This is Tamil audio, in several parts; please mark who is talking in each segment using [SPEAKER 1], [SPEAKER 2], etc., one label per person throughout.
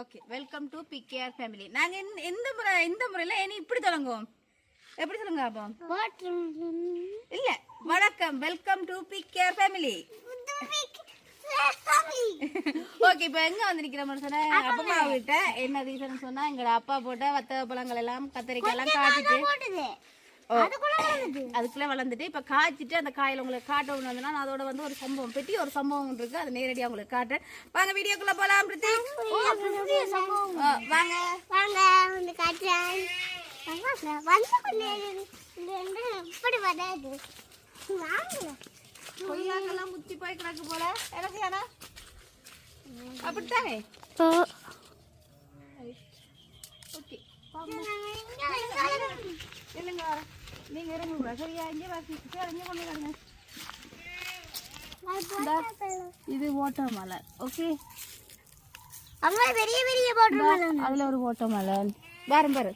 [SPEAKER 1] Okay, welcome to PKR family. நாங்க இந்த முறையில இனி இப்படி தொடங்குவோம். எப்படி சொல்லுங்க அப்போ? இல்ல, வணக்கம், welcome to PKR family. Okay, இப்போ எங்க வந்து நிக்கிறோம்னு சொன்னா அப்பா கிட்ட என்ன ரீசன் சொன்னா எங்க அப்பா போட்ட வத்த பழங்கள் எல்லாம் கத்தரிக்காய் எல்லாம் காய்ச்சிட்டு அதுக்குள்ள வளர்ந்துட்டு இப்ப காய்ச்சிட்டு அந்த காயில உங்களுக்கு காட்டணும் வந்தா அதோட வந்து ஒரு சம்பவம் பெட்டி ஒரு சம்பவம் இருக்கு. அது நேரடியா உங்களுக்கு காட்டுறேன். வாங்க வீடியோக்குள்ள போலாம். வாங்க வாங்க வந்து காட்டுறேன். கொய்யாக்கெல்லாம் முத்தி போய் கிடக்கு போல. எனக்குயானா அப்படித்தானே? ஓகே, இல்லைங்க, நீங்க இருங்க. சரியா, இங்கே கொண்டு இது வாட்டர்மெலன். ஓகே,
[SPEAKER 2] பெரிய பெரிய வாட்டர்மெலன்.
[SPEAKER 1] அதுல ஒரு வாட்டர்மெலன் பாரு பாரு.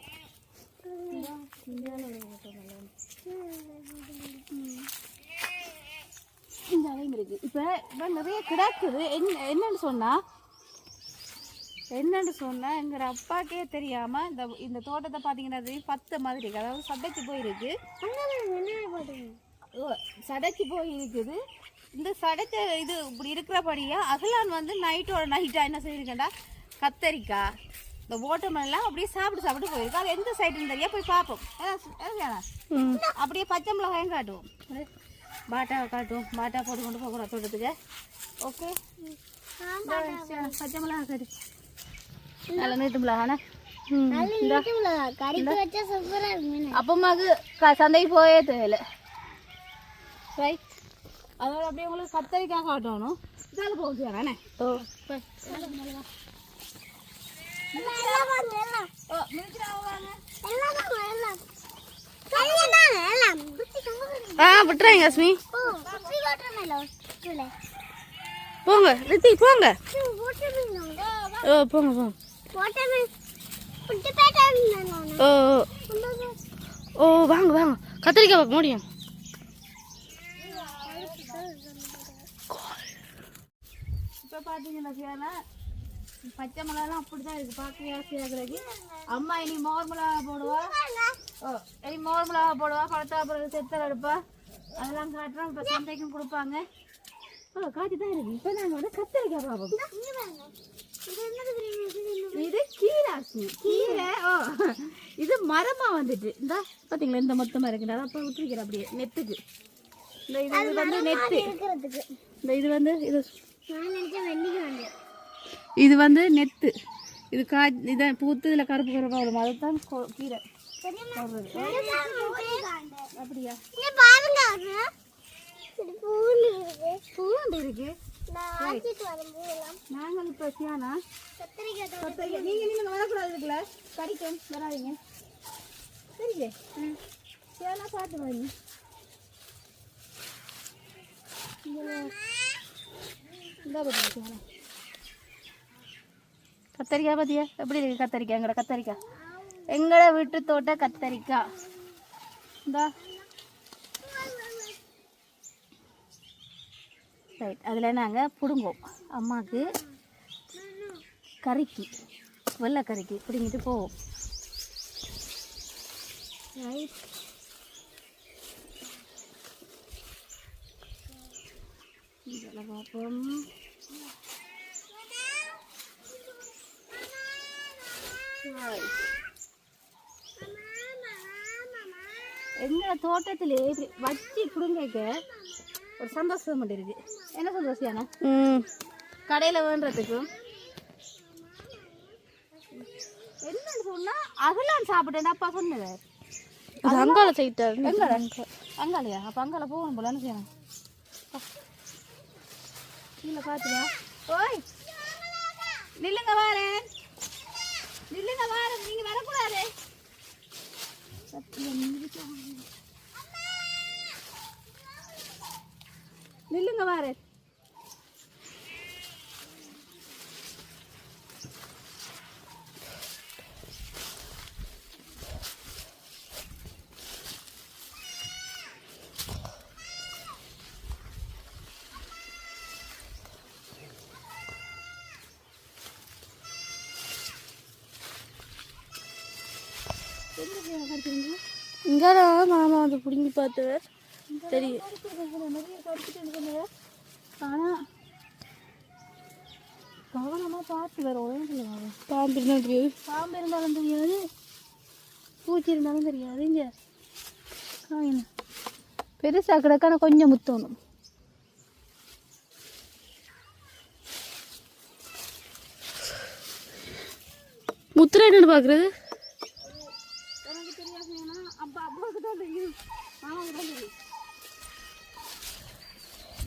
[SPEAKER 1] இந்த அளவு இருக்கு. இப்ப நிறைய கிடக்குது. என்னன்னு சொன்னா எங்க அப்பாக்கே தெரியாம இந்த தோட்டத்தை பாத்தீங்கன்னா 10 மாதிரி இருக்கு. அதாவது சடைக்கு போயிருக்கு. சடைக்கு போய் இருக்குது. இந்த சடைக்கு இது இப்படி இருக்கிறபடியா அகலான் வந்து நைட்டா என்ன செய்யிருக்கேன்டா கத்தரிக்காய் இந்த ஓட்டமெல்லாம் அப்படியே சாப்பிட்டு போயிருக்கு. அது எந்த சைடுன்னு தெரியா போய் பார்ப்போம். அப்படியே பச்சை மிளகாயும் காட்டுவோம், பாட்டாவை காட்டுவோம். பாட்டா போட்டு கொண்டு போகிறோம் தோட்டத்துக்கு. ஓகே, பச்சை மிளகா காட்டு. நல்ல நீட்டு மிளகானா அப்பமாக்கு சந்தைக்கு போயே தேவையில்ல. ரைட், அதோட அப்படியே உங்களுக்கு கத்தரிக்காய் காட்டணும். இதால போகுது. விட்டுறாங்க அஸ்மி. போங்க ரித்தி, போங்க. போங்க. வாங்க கத்திரிக்காய் பார்க்க முடியும். இப்ப பாத்தீங்கன்னா பச்சை மிளகாலாம் அப்படிதான் இருக்கு. பார்க்கவே ஆசையா இருக்கு. அம்மா இனி மோர் மிளகா போடுவா. பழத்தா பிறகு செத்தல் எடுப்பா. அதெல்லாம் காட்டுறோம். இப்ப சந்தைக்கும் கொடுப்பாங்க. காய்ச்சிதான் இருக்கு. இப்ப நாங்க வந்து கத்திரிக்காய் பார்ப்போம். இது கீரை. இது மரமா வந்துட்டு இந்த பாத்தீங்களா இந்த மொத்தமா இருக்கு. அப்ப விட்டுருக்கிற அப்படியே நெத்துக்கு. இந்த இது வந்து நெத்து. இந்த இது வந்து இது வந்து நெத்து. இது இதான் பூத்து இதுல கருப்பு கருப்பா வரும். அதுதான் கீரை. அப்படியா? பூண்டு இருக்கு. நாங்கள் இப்ப சியானா நீங்க வரக்கூடாது. இருக்குல்ல கடிக்கும், வராதிங்க. சரிங்க, சியானா பார்த்து வாங்க. கத்தரிக்காய் பாத்தியா எப்படி இருக்கு? கத்தரிக்காய் எங்கட வீட்டு தோட்ட கத்தரிக்காய். இந்தா ரைட், அதில் நாங்கள் பிடுங்குவோம். அம்மாவுக்கு கறிக்கு வெள்ளை கறிக்கு பிடிங்கிட்டு போவோம். ரைட், இதெல்லாம் பார்ப்போம். எங்க தோட்டத்திலே வச்சு பிடுங்க ஒரு சந்தோஷம் மட்டும் இருக்கு. என்ன சந்தோஷம்? கடையில வேண்டதுக்கும் என்னன்னு சொன்னா அகலான் சாப்பிட்டேன். அப்பா சொன்னது அங்கால செய்யிட்டாரு. அங்காலையா? அப்ப அங்கால போகணும் போல. என்ன செய்யணும்? கீழே பாத்துவா. ஓய் நில்லுங்க, வாரேன். நீங்க வரக்கூடாது. நில்லுங்க, வாரேன்.
[SPEAKER 2] இங்கே மாமா வந்து பிடுங்கி பார்த்தவர் தெரியும்.
[SPEAKER 1] ஆனால் கவனமாக பார்த்து வேறு உடனே சொல்லுவாங்க.
[SPEAKER 2] பாம்பு இருந்தாலும் தெரியாது,
[SPEAKER 1] பாம்பு இருந்தாலும் தெரியாது, பூச்சி இருந்தாலும் தெரியாது. இங்கே பெருசாக கிடக்கான கொஞ்சம் முத்தணும்.
[SPEAKER 2] முத்திரை என்னன்னு பார்க்குறது
[SPEAKER 1] எனக்கு தெரியாது. ஏன்னா அப்பா அப்பாவுக்கு தான் தெரியும், மாமாவுக்கு தான் தெரியும்.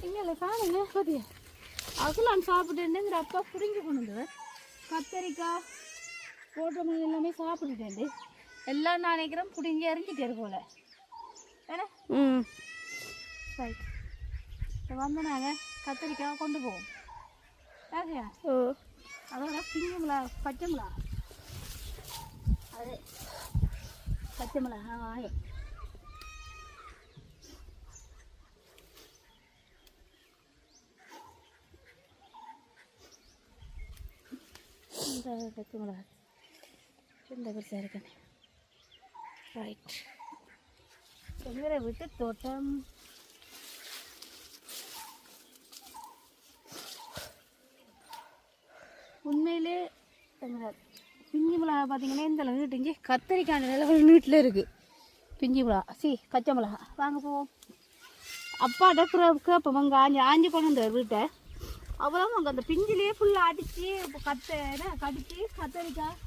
[SPEAKER 1] இங்கே காணுங்க பார்த்தியா, அகலான் சாப்பிட்டுங்கிற அப்பா புரிஞ்சு கொண்டு வந்தவர். கத்தரிக்காய் போட்ட எல்லாமே சாப்பிட்டுட்டேன். எல்லாம் நான் நினைக்கிறேன் பிடிங்கி எறிஞ்சிட்டே போல. ஏன்னா ரைட், இப்போ வந்து நாங்கள் கத்தரிக்காய் கொண்டு போவோம். சரியா? அதோட பிஞ்சு மிளகா, பச்சை மிளகா, அது பச்சை மிளகா ஆயம். பச்சை மிளகா ரெண்டு பெருசாக இருக்கேன். ரைட், எங்களை விட்டு தோட்டம். உண்மையிலே பிஞ்சு மிளகா பார்த்தீங்கன்னா இந்த அளவு நீட்டுங்க. கத்தரிக்காய் நிலவில் நீட்டில் இருக்குது பிஞ்சு மிளகா. பச்சை மிளகா வாங்க போவோம். அப்பாட்ட கேட்போம், அங்கே ஆஞ்சி கொண்டு வந்தார் வீட்டை. அவ்வளோ அங்கே அந்த பிஞ்சிலேயே ஃபுல்லாக அடித்து கடிச்சு கத்தரிக்காய்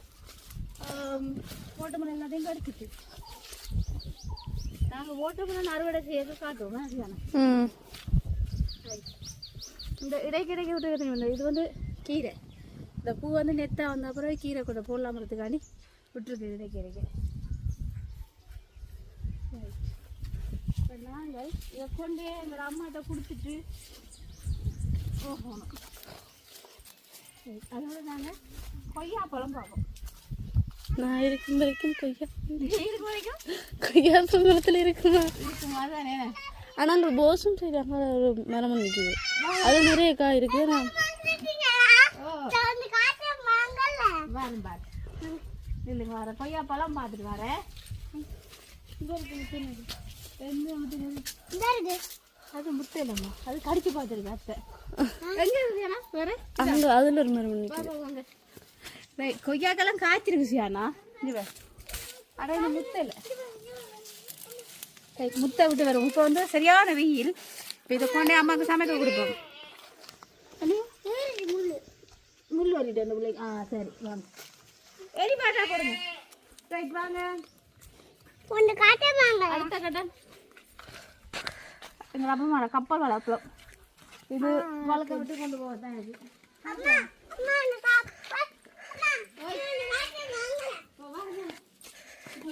[SPEAKER 1] ஓட்டமலை எல்லாத்தையும் கடிச்சிட்டு நாங்கள் ஓட்டமலை அறுவடை செய்ய காட்டுவோம். அதுதானே இந்த இடைக்கிடைக்க விட்டு இது வந்து கீரை. இந்த பூ வந்து நெத்தாக வந்த அப்புறம் கீரை கூட போடலாமறதுக்காண்டி விட்டுருக்கு இடைக்கிடைக்க. இப்போ நாங்கள் இதை கொண்டே எங்களோட அம்மாட்ட கொடுத்துட்டு போகணும். அதோட நாங்கள் கொய்யாப்பழம் பார்ப்போம்.
[SPEAKER 2] நான் இருக்கும் வரைக்கும்
[SPEAKER 1] இருக்கும் வரைக்கும்
[SPEAKER 2] கொய்யா மரத்தில் இருக்குமா
[SPEAKER 1] தானே.
[SPEAKER 2] ஆனால் அங்கே போஸும் செய்கிறாங்க, ஒரு மரம் நிற்குது, அது நிறைய காய் இருக்குது. நான்
[SPEAKER 1] இல்லைங்க வரேன், கொய்யாப்பழம் பார்த்துட்டு வரேன். அது முட்டை இல்லைம்மா, அது கடிச்சு பார்த்துருக்கு அத்தை. எங்கே இருக்குதுண்ணா வேறு
[SPEAKER 2] அங்கே அதில் ஒரு மரம் நிற்குது.
[SPEAKER 1] கொய்யாக்கெல்லாம் காய்ச்சிருக்கு சியானா. அட இந்த முட்டை இல்லை, முட்டை விட்டு வரும். இப்போ வந்து சரியான வெயில். இப்போ இதை கொண்டே அம்மாவுக்கு சமைக்க கொடுப்போம். முள் வரிட்டு அந்த பிள்ளைக்கு. சரி வாங்க, எரி பாட்டா போடுங்க. ரைட் வாங்க, ஒன்று காட்டுவாங்க. அடுத்த கட்டன் எங்கள் அப்பமான கப்பல் வளர்ப்போம். இது வளர்க்க விட்டு கொண்டு போக தான் இது.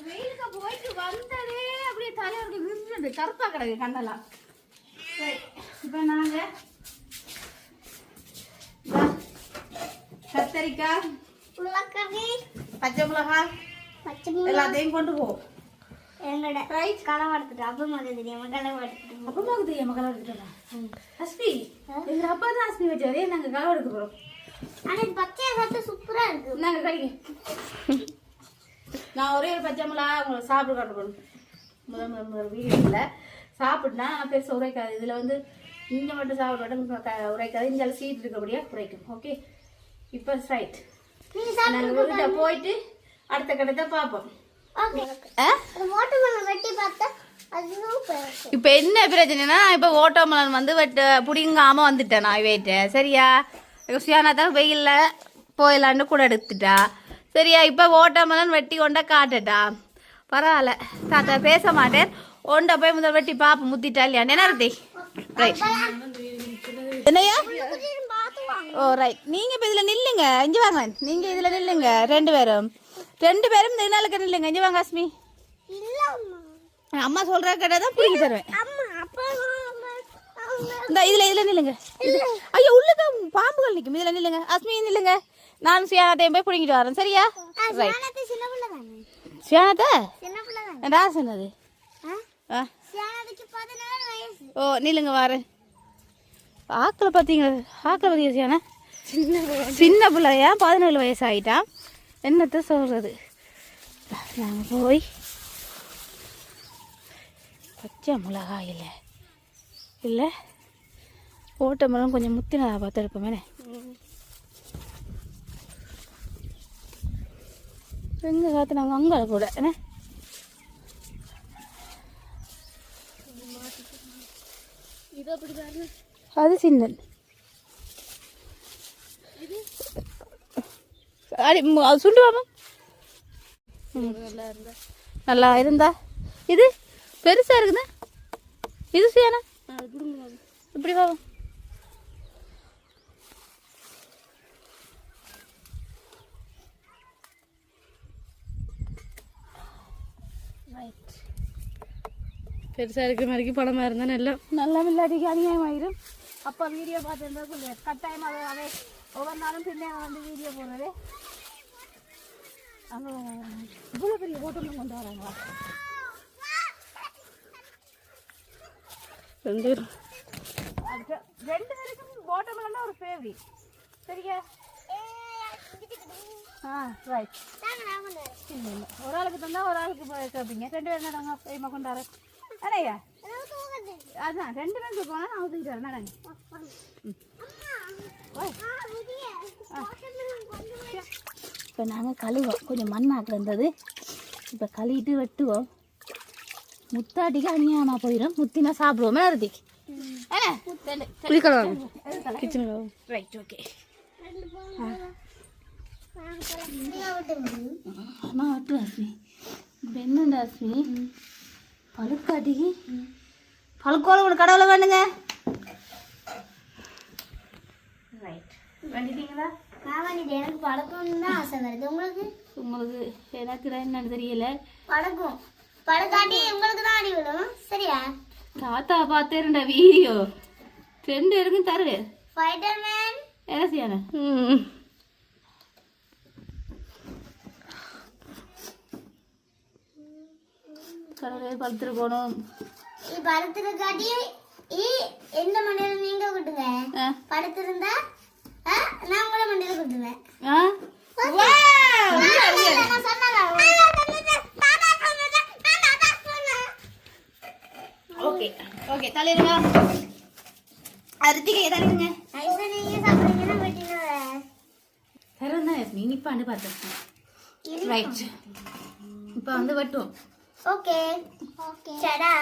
[SPEAKER 1] வெயிலுக்கு போயிட்டு வந்ததே அப்படியே தலைவருக்கு விருந்து கருப்பா கிடக்கு கண்ணெல்லாம். சரி, இப்போ நாங்கள் கத்தரிக்காய், பச்சை மிளகாய் எல்லாத்தையும் கொண்டு போவோம். என்னோட ரைட் களம் எடுத்துட்டு அப்பமாவுக்கு தெரியாம களம் எடுத்துட்டு அப்பமாவுக்கு தெரியாம களம் எடுத்துட்டோம். அஸ்மி எங்க அப்பா தான் அஸ்மி வச்சாரு. நாங்க களம் எடுக்க போறோம். ஆனா பச்சை சாப்பிட்டு சூப்பரா இருக்கு. நாங்க கடிங்க. நான் ஒரே ஒரு பச்சை மிளகா உங்களுக்கு சாப்பிட்டு காட்டுறோம். முதல் வீடியோவில் சாப்பிட்டுனா பெருசாக உரைக்காது. இதில் வந்து இங்கே மட்டும் சாப்பிட்டு உரைக்காது. இந்த சீட் இருக்கபடியா உரைக்கும். ஓகே, இப்போ ரைட் நாங்கள் வீட்டை போயிட்டு அடுத்த கட்டத்தை பார்ப்போம். இப்போ என்ன பிரச்சனைனா, இப்போ ஓட்டோமலன் வந்து பிடிங்காம வந்துட்டேன் நான் வெயிட்டேன். சரியா, சியானா தான் வெயிலில் போயிடலான்னு கூட எடுத்துட்டா. சரியா, இப்போ ஓட்டோமலன் வெட்டி கொண்டா காட்டுட்டா. பரவாயில்ல தாத்தா, பேச மாட்டேன். ஒன்றை போய் முதல் வெட்டி பாப்போம் முத்திட்டா இல்லையா. என்ன இருக்கு ரைட் என்னையா? ஓ ரைட், நீங்கள் இப்போ இதில் நில்லுங்க. இங்கே வாங்க, நீங்கள் இதில் நில்லுங்க. ரெண்டு பேரும் இந்த நாளுக்கு நில்லுங்க. இங்கே வாங்க அஸ்மி. அம்மா சொல்கிற கடை தான் பிடிக்கி தருவேன். இந்த இதில் நில்லுங்க. ஐயோ உள்ளுக்கு பாம்புகள் நிற்கும். இதில் நில்லுங்க அஸ்மி, நில்லுங்க. நான் சியானத்தையும் போய் பிடிங்கிட்டு வரேன். சரியா? ரைட், சியானத்தை என்ன சொன்னது? ஓ நில்லுங்க வரேன். ஆக்களை பார்த்தீங்களா? ஆக்களை பார்த்தீங்க சியானா சின்ன பிள்ளையா 17 வயசு ஆகிட்டான். என்னத்தை சொல்கிறது? நாங்கள் போய்
[SPEAKER 2] பச்சை மிளகாய் இல்லை இல்லை போட்ட மிளகம் கொஞ்சம் முத்தினதாக பார்த்துருப்போமே. எங்கே காற்று நாங்கள் அங்கே கூட என்ன அது சின்னல் அது சுண்டு வாமா. நல்லா இருந்தா இது பெருசா இருக்குதா இது சேனா இப்படி வா. பெருசாக இருக்கிற மாதிரிக்கு படமாக இருந்தால் நல்லா விளையாடிக்கு அநியாயமாயிரும். அப்போ வீடியோ பார்த்துருந்தா சொல்லுவேன் கட்டாயமாக அவே ஒவ்வொரு நாளும் பின்னே வந்து வீடியோ போடுறது. அங்கே இவ்வளோ பெரிய ஹோட்டலும் கொண்டு வராங்க. ரெண்டு பேருக்கும் போட்டோம்னா ஒரு ஃபேவரட் சரியா? ரைட். ஒரு ஆளுக்கு தந்தால் ஒரு ஆளுக்கு கேட்பீங்க. 2 பேர் நாங்கள் கைமா கொண்டாடுறோம் அடையா. அதான் 2 பேருக்கு போனால் நான் ஊற்றிக்கிட்டு வரேன். இப்போ நாங்கள் கழுவோம். கொஞ்சம் மண்ணாக்கில் இருந்தது. இப்போ கழுவிட்டு வெட்டுவோம். முத்தாட்டிக்கு அநியாயமாக போயிடும். முத்தினா சாப்பிடுவோமே அறுதிக்கு குளிக்கலாம் கிச்சனுக்கு. Right okay. அம்மா வட்டு அஸ்மி இப்போ என்னண்டா அஸ்மி பழுக்காட்டிக்கு பழுக்கோலம் ஒன்று கடவுளை வேணுங்க. ரைட் வேண்டிட்டீங்களா?
[SPEAKER 3] நான் வேண்டிட்டு எனக்கு பழக்கம்னு தான் ஆசை வருது.
[SPEAKER 2] உங்களுக்கு எனக்கு என்னன்னு தெரியல.
[SPEAKER 3] பழக்காட்டி உங்களுக்கு தான் அடி விடும் சரியா?
[SPEAKER 2] தாத்தா பார்த்தேன்டா வீடியோ 2 பேருக்கும் தருவே
[SPEAKER 3] ஃபைட்டர்மேன்
[SPEAKER 2] என்ன செய்யணும். கடவுளே பழுத்துட்டு போகணும்.
[SPEAKER 3] படுத்துருக்காட்டி எந்த மண்டையில நீங்க விட்டுங்க. படுத்திருந்தா நான் கூட மண்டையில கொடுத்துவேன்.
[SPEAKER 1] ஓகே ஓகே தலைவா அரித்திகை ஏதானுங்க
[SPEAKER 3] நீங்க சாப்பிடுறீங்கன்னா வெட்டினா
[SPEAKER 1] வேற தான் இனிப்பாண்டு பார்த்தேன். ரைட் இப்போ வந்து வெட்டுவோம்.
[SPEAKER 3] ஓகே ஓகே டடா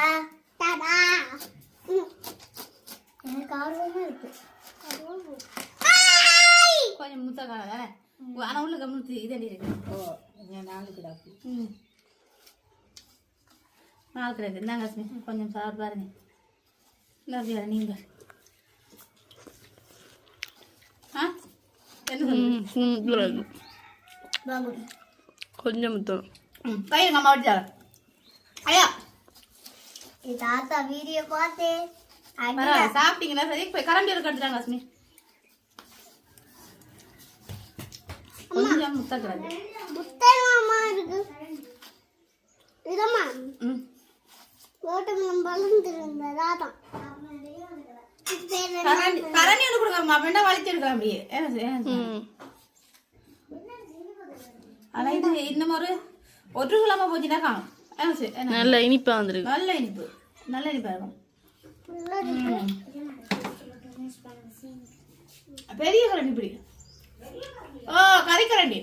[SPEAKER 3] டடா. எனக்கு ஆர்வமா இருக்கு.
[SPEAKER 1] கொஞ்சம் முத்த காண ஆனால் உள்ள கம்முத்து இதண்டி இருக்கு. ஓ 4 கிடாக்கு 4 கிடாக்கு இந்தாங்க அஸ்மி கொஞ்சம் சாப்பிட்டு பாருங்க. இல்லை நீங்கள்
[SPEAKER 2] கொஞ்சம் முத்தம்
[SPEAKER 1] பையன் அம்மா வடிச்சாரு. ஐயா
[SPEAKER 3] தாத்தா வீடியோ பார்த்து
[SPEAKER 1] சாப்பிட்டீங்கன்னா சரி. போய் கரண்டி எடுக்க எடுத்துட்டாங்க அஸ்மி. கொஞ்சம் முத்தக்கிறாங்க
[SPEAKER 3] முத்தமா இருக்கு இதம்மா. ஓட்டம் பலந்துருந்த தாத்தா
[SPEAKER 1] கரண்டி ஒன்று கொடுங்க அப்படின்னா வலிச்சு எடுக்கலாம் அப்படியே. ஆனா இது இன்னும் ஒரு கிலோமா போச்சுன்னா காணும்.
[SPEAKER 2] நல்ல இனிப்பா வந்துருக்கு.
[SPEAKER 1] நல்ல இனிப்பு இருக்கும். பெரிய கரண்டி இப்படி. ஓ கறி கரண்டி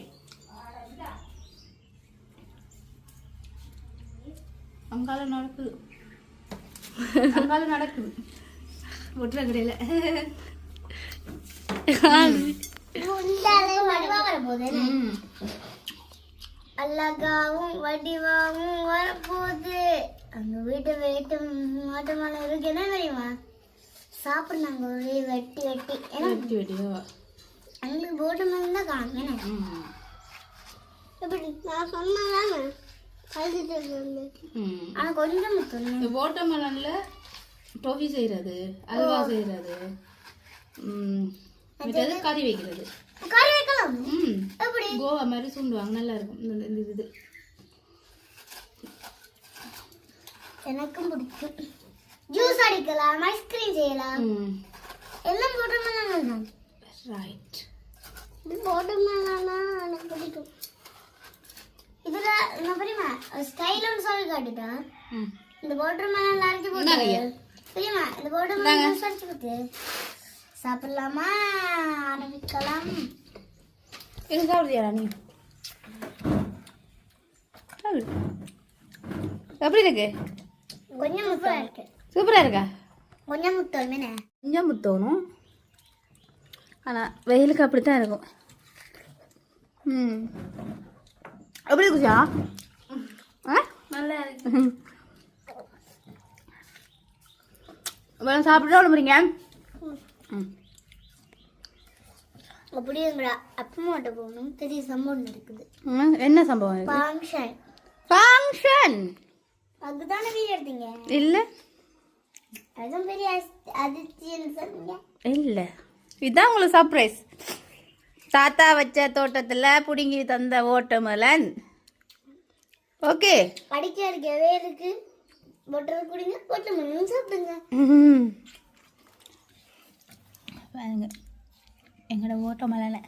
[SPEAKER 1] அங்கால நடக்குது ஒட்டுற கடையில
[SPEAKER 3] அழகாவும் வடிவாவும் வரப்போகுது. அங்க வீட்டு மாட்டமான இருக்கு. என்ன தெரியுமா சாப்பிடுறாங்க ஒரே வெட்டி
[SPEAKER 1] வெட்டியோ
[SPEAKER 3] எங்களுக்கு போட்டு மேலே தான் காணும். எப்படி நான் சொன்னதானே ஆனால் கொஞ்சம்
[SPEAKER 1] ஓட்டமலன்ல டொஃபி செய்யறது, அல்வா செய்யறது, கறி வைக்கிறது.
[SPEAKER 3] கறி வைக்கலாம். எப்படி
[SPEAKER 1] கோவா மாதிரி சுண்டுவாங்க. நல்லா இருக்கும் இந்த இது.
[SPEAKER 3] எனக்கும் பிடிக்கும். ஜூஸ் அடிக்கலாம், ஐஸ்கிரீம் செய்யலாம், எல்லாம் போட்டோம்னா
[SPEAKER 1] ரைட்.
[SPEAKER 3] இது போட்டோம்னா எனக்கு பிடிக்கும். இதுல என்ன தெரியுமா ஸ்டைல் ஒன்று சொல்லி காட்டுட்டா. இந்த வாட்டர்மெலன் அரைச்சு போட்டு தெரியுமா இந்த வாட்டர்மெலன் ஜூஸ் அரைச்சு போட்டு சாப்பிடலாமா ஆரம்பிக்கலாம்
[SPEAKER 2] எனக்கு சாப்பிடுறியா நீ எப்படி இருக்கு
[SPEAKER 3] கொஞ்சம் முத்தா இருக்கு
[SPEAKER 2] சூப்பராக இருக்கா
[SPEAKER 3] கொஞ்சம் முத்தம் மீனே
[SPEAKER 2] கொஞ்சம் முத்தணும் ஆனால் வெயிலுக்கு அப்படி தான் இருக்கும் எப்படி இருக்குச்சா
[SPEAKER 1] நல்லா இருக்கு.
[SPEAKER 2] வேணும் சாப்பிட்டு விடுறீங்க
[SPEAKER 3] அப்படிங்கிற அப்பமாட்ட போகணும் பெரிய சம்பவம் இருக்குது
[SPEAKER 2] என்ன சம்பவம்
[SPEAKER 3] ஃபங்க்ஷன்
[SPEAKER 2] ஃபங்க்ஷன்
[SPEAKER 3] அதுதானே வீடியோ எடுத்தீங்க
[SPEAKER 2] இல்லை
[SPEAKER 3] அதுவும் பெரிய அதிர்ச்சின்னு சொன்னீங்க
[SPEAKER 2] இல்லை இதுதான் உங்களுக்கு சர்ப்ரைஸ் தாத்தா வச்ச தோட்டத்தில் பிடுங்கி தந்த ஓட்டமலன் ஓகே
[SPEAKER 3] படிக்க இருக்க வேருக்கு பொட்டல் குடிங்க பொட்டல் மணி சாப்பிடுங்க
[SPEAKER 2] பாருங்க எங்களோட ஓட்டமலனை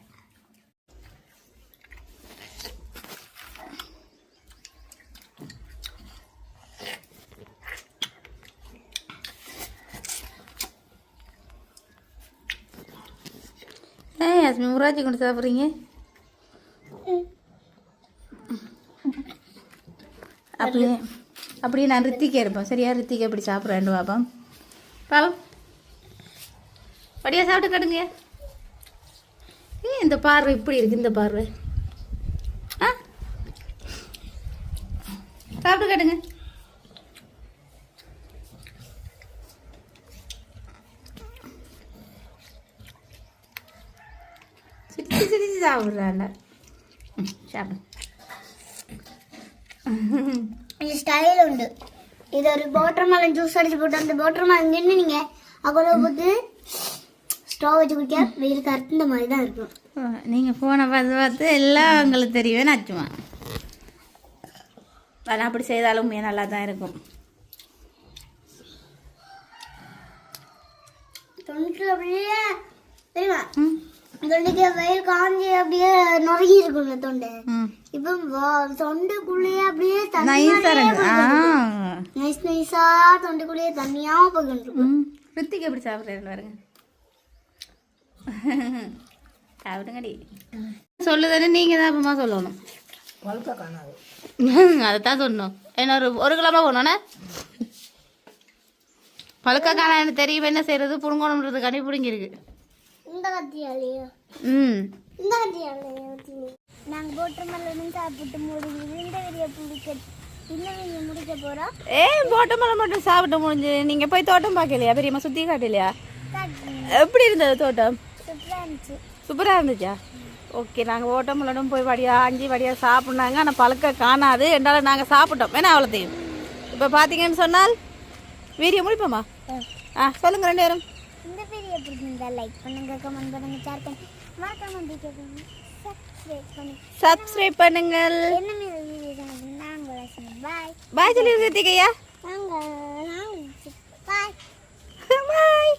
[SPEAKER 2] யாஸ்மி ஊராட்சி கொண்டு சாப்பிட்றீங்க அப்படியே நான் ரித்திக்கே இருப்பேன் சரியா ரித்திக்கு எப்படி சாப்பிட்றேன் பாப்போம் பாப்போம் படியா சாப்பிட்டு கட்டுங்க இந்த பார்வை இப்படி இருக்கு இந்த பார்வை ஆ சாப்பிட்டு கட்டுங்க சிரிச்சு சிரிச்சு சாப்பிட்றாண்ட சாப்பிடு
[SPEAKER 3] இது ஸ்டைல் உண்டு இது ஒரு வாட்டர்மெலன் ஜூஸ் அடிச்சு போட்டு அந்த வாட்டர்மெலன் நின்று நீங்க அவ்வளோ போட்டு ஸ்டவ் வச்சு குடிக்க வெயில் கருத்து இந்த மாதிரி தான் இருக்கும்
[SPEAKER 2] நீங்கள் ஃபோனை பார்த்து பார்த்து எல்லாம் உங்களுக்கு தெரியவே நச்சுமா ஆனால் அப்படி செய்தாலும் நல்லா தான் இருக்கும்
[SPEAKER 3] தொண்டைக்கு அப்படியே தெரியுமா தொண்டைக்கு வெயில் காஞ்சி அப்படியே நுறகி இருக்கும்ல தொண்டை இப்போ தொண்டைக்குள்ளேயே அப்படியே நைஸ் நைஸா தொண்டைக்குள்ளேயே தண்ணியா போகிட்டு
[SPEAKER 2] ரித்திக்கு எப்படி சாப்பிட்றேன்னு பாருங்க சாப்பிடுங்கடி சொல்லுதானே நீங்கள் தான் அப்பமா சொல்லணும் அதைத்தான் சொன்னோம் என்ன ஒரு கிலோமா போனோன்னே பழுக்க காணா எனக்கு தெரியும் என்ன செய்யறது புடுங்கணுன்றது கனி பிடுங்கிருக்கு
[SPEAKER 3] இந்த கத்தியாலேயோ இந்த கத்தியாலேயோ நாங்கள் வாட்டர்மெலன் சாப்பிட்டு முடிஞ்சு இந்த வீடியோ பிடிக்க இன்னும் நீங்கள் முடிக்க போகிறோம்
[SPEAKER 2] வாட்டர்மெலன் மட்டும் சாப்பிட்டு முடிஞ்சு நீங்கள் போய் தோட்டம் பார்க்கலையா பெரியம்மா சுற்றி காட்டலையா எப்படி இருந்தது தோட்டம்
[SPEAKER 3] சூப்பராக இருந்துச்சு
[SPEAKER 2] சூப்பராக இருந்துச்சா ஓகே நாங்கள் வாட்டர்மெலனும் போய் வடியாக சாப்பிட்னாங்க ஆனால் பழுக்க காணாது என்றாலும் நாங்கள் சாப்பிட்டோம் வேணா அவ்வளோத்தையும் இப்போ பார்த்தீங்கன்னு சொன்னால் வீடியோ முடிப்போமா சொல்லுங்கள் 2 பேரும்
[SPEAKER 3] இந்த வீடியோ பிடிச்சிருந்தா லைக் பண்ணுங்க கமெண்ட் பண்ணுங்க ஷேர் பண்ணுங்க மறக்காம
[SPEAKER 2] சப்ஸ்கிரைப் பண்ணுங்கள்
[SPEAKER 3] என்ன வீடியோ நாங்கள் பாய்
[SPEAKER 2] பாய் சொல்லி ரித்திகையா
[SPEAKER 3] நாங்கள் பாய்
[SPEAKER 2] பாய்